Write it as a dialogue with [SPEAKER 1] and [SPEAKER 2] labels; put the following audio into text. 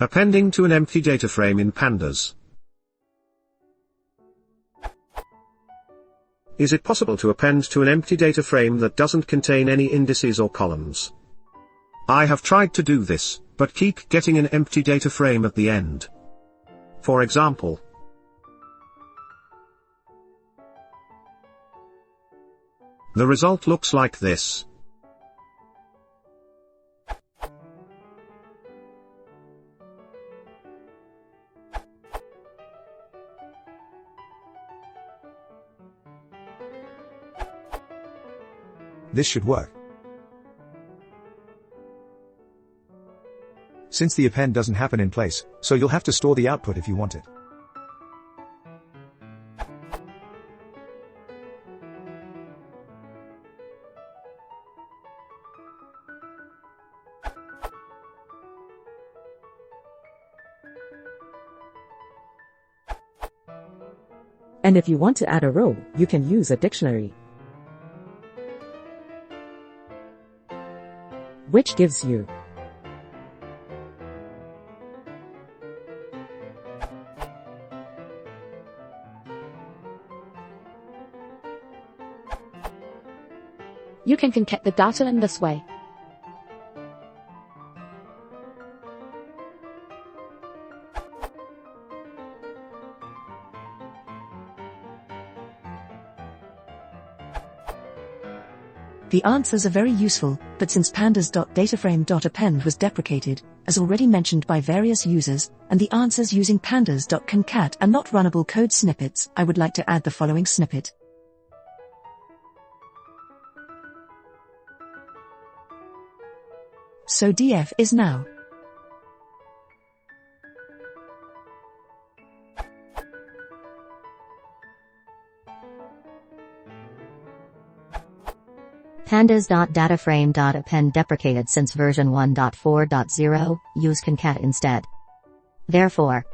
[SPEAKER 1] Appending to an empty data frame in Pandas. Is it possible to append to an empty data frame that doesn't contain any indices or columns? I have tried to do this, but keep getting an empty data frame at the end. For example, the result looks like this.
[SPEAKER 2] This should work. Since the append doesn't happen in place, so you'll have to store the output if you want it.
[SPEAKER 3] And if you want to add a row, you can use a dictionary, which gives you
[SPEAKER 4] You can concat the data in this way.
[SPEAKER 5] The answers are very useful, but since pandas.dataframe.append was deprecated, as already mentioned by various users, and the answers using pandas.concat are not runnable code snippets, I would like to add the following snippet. So df is now.
[SPEAKER 6] Pandas.dataframe.append deprecated since version 1.4.0, use concat instead. Therefore,